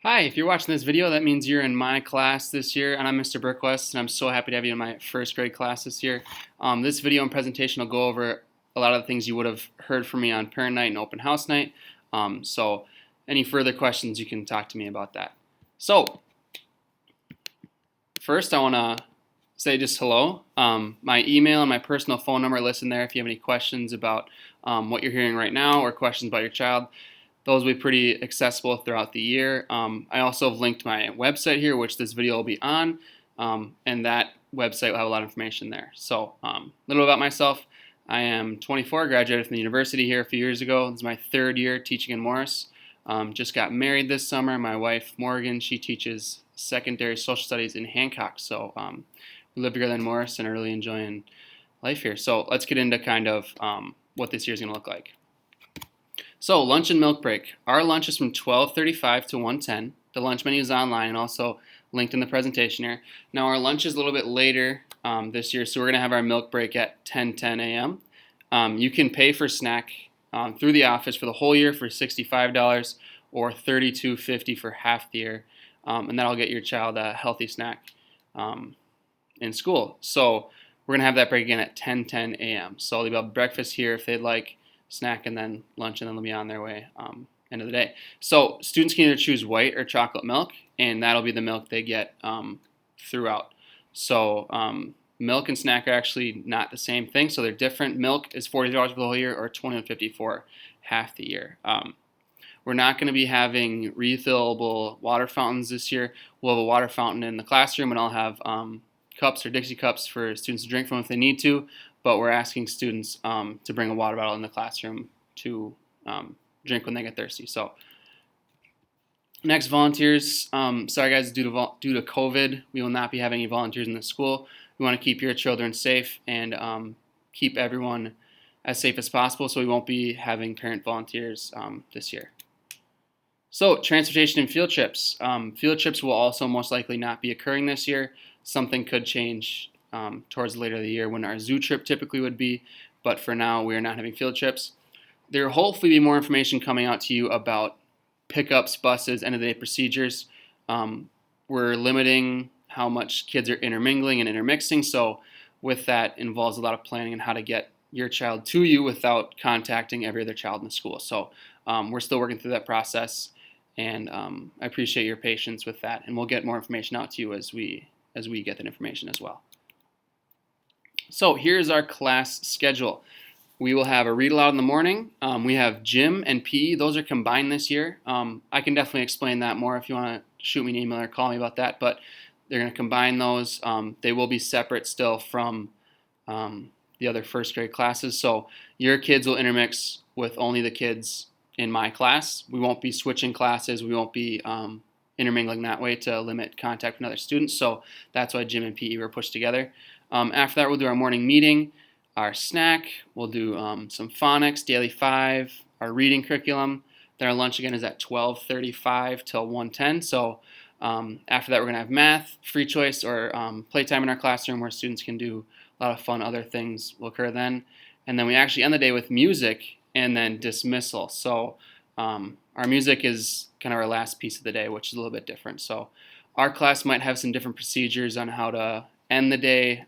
Hi, if you're watching this video, that means you're in my class this year, and I'm Mr. Berquist, and I'm so happy to have you in my first grade class this year. This video and presentation will go over a lot of the things you would have heard from me on parent night and open house night. So any further questions, you can talk to me about that. So first, I want to say just hello. My email and my personal phone number are listed there if you have any questions about what you're hearing right now or questions about your child. Those will be pretty accessible throughout the year. I also have linked my website here, which this video will be on, and that website will have a lot of information there. So a little about myself. I am 24, graduated from the university here a few years ago. This is my third year teaching in Morris. Just got married this summer. My wife, Morgan, she teaches secondary social studies in Hancock. So we live together in Morris and are really enjoying life here. So let's get into kind of what this year is going to look like. So lunch and milk break. Our lunch is from 12:35 to 1:10. The lunch menu is online and also linked in the presentation here. Now our lunch is a little bit later this year, so we're going to have our milk break at 10:10 a.m. You can pay for snack through the office for the whole year for $65 or $32.50 for half the year, and that'll get your child a healthy snack in school. So we're going to have that break again at 10:10 a.m. So they'll have breakfast here if they'd like, snack, and then lunch, and then they'll be on their way end of the day. So students can either choose white or chocolate milk, and that'll be the milk they get throughout. So milk and snack are actually not the same thing, so they're different. Milk is $40 for the whole year or $21.50 for half the year. We're not going to be having refillable water fountains this year. We'll have a water fountain in the classroom, and I'll have cups or Dixie cups for students to drink from if they need to, but we're asking students to bring a water bottle in the classroom to drink when they get thirsty. So next, volunteers. Sorry guys, due to COVID, we will not be having any volunteers in the school. We want to keep your children safe and keep everyone as safe as possible, so we won't be having parent volunteers this year. So transportation and field trips. Field trips will also most likely not be occurring this year. Something could change towards later of the year when our zoo trip typically would be, but for now we are not having field trips. There will hopefully be more information coming out to you about pickups, buses, end of the day procedures. We're limiting how much kids are intermingling and intermixing, so with that involves a lot of planning on how to get your child to you without contacting every other child in the school. So we're still working through that process, and I appreciate your patience with that, and we'll get more information out to you as we get that information as well. So here's our class schedule. We will have a read aloud in the morning. We have gym and PE. Those are combined this year. I can definitely explain that more if you want to shoot me an email or call me about that, but they're going to combine those. They will be separate still from the other first grade classes. So your kids will intermix with only the kids in my class. We won't be switching classes. We won't be intermingling that way to limit contact with other students. So that's why gym and PE were pushed together. After that, we'll do our morning meeting, our snack. We'll do some phonics, daily 5, our reading curriculum. Then our lunch again is at 12:35 till 1:10. So after that, we're going to have math, free choice, or playtime in our classroom where students can do a lot of fun other things will occur then. And then we actually end the day with music and then dismissal. So our music is kind of our last piece of the day, which is a little bit different. So our class might have some different procedures on how to end the day,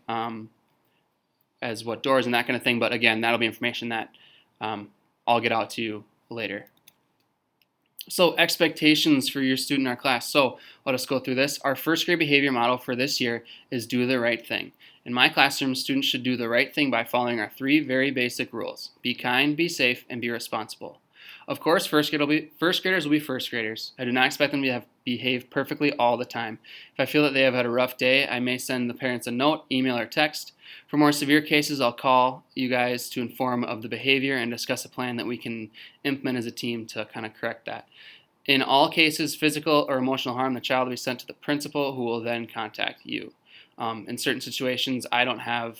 as what doors and that kind of thing. But again, that'll be information that I'll get out to you later. So expectations for your student in our class. So let us go through this. Our first grade behavior model for this year is do the right thing. In my classroom, students should do the right thing by following our 3 very basic rules. Be kind, be safe, and be responsible. Of course, first graders will be first graders. I do not expect them to behave perfectly all the time. If I feel that they have had a rough day, I may send the parents a note, email, or text. For more severe cases, I'll call you guys to inform of the behavior and discuss a plan that we can implement as a team to kind of correct that. In all cases, physical or emotional harm, the child will be sent to the principal, who will then contact you. In certain situations, I don't have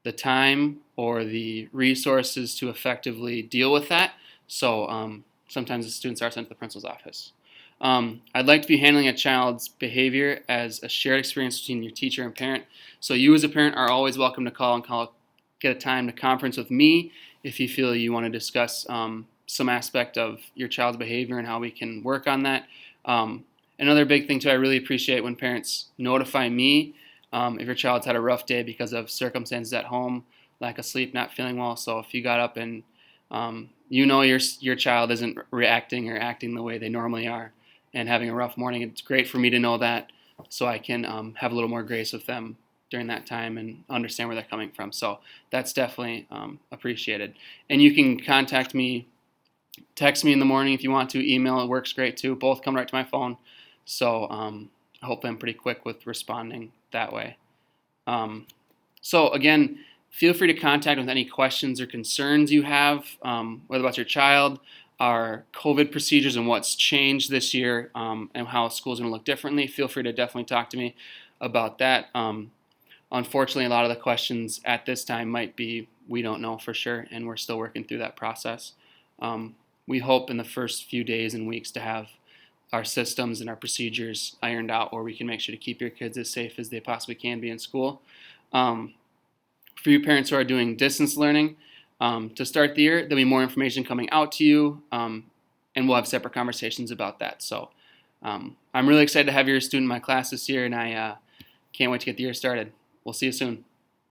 the time or the resources to effectively deal with that. So sometimes the students are sent to the principal's office. I'd like to be handling a child's behavior as a shared experience between your teacher and parent. So you as a parent are always welcome to get a time to conference with me if you feel you want to discuss some aspect of your child's behavior and how we can work on that. Another big thing too, I really appreciate when parents notify me if your child's had a rough day because of circumstances at home, lack of sleep, not feeling well. So if you got up and your child isn't reacting or acting the way they normally are and having a rough morning, it's great for me to know that so I can have a little more grace with them during that time and understand where they're coming from. So that's definitely appreciated. And you can contact me, text me in the morning if you want to, email, it works great too. Both come right to my phone. So hopefully I'm pretty quick with responding that way. So again, feel free to contact with any questions or concerns you have, whether about your child, our COVID procedures and what's changed this year, and how school's going to look differently. Feel free to definitely talk to me about that. Unfortunately, a lot of the questions at this time might be we don't know for sure, and we're still working through that process. We hope in the first few days and weeks to have our systems and our procedures ironed out where we can make sure to keep your kids as safe as they possibly can be in school. For you parents who are doing distance learning, to start the year, there'll be more information coming out to you, and we'll have separate conversations about that. So I'm really excited to have your student in my class this year, and I can't wait to get the year started. We'll see you soon.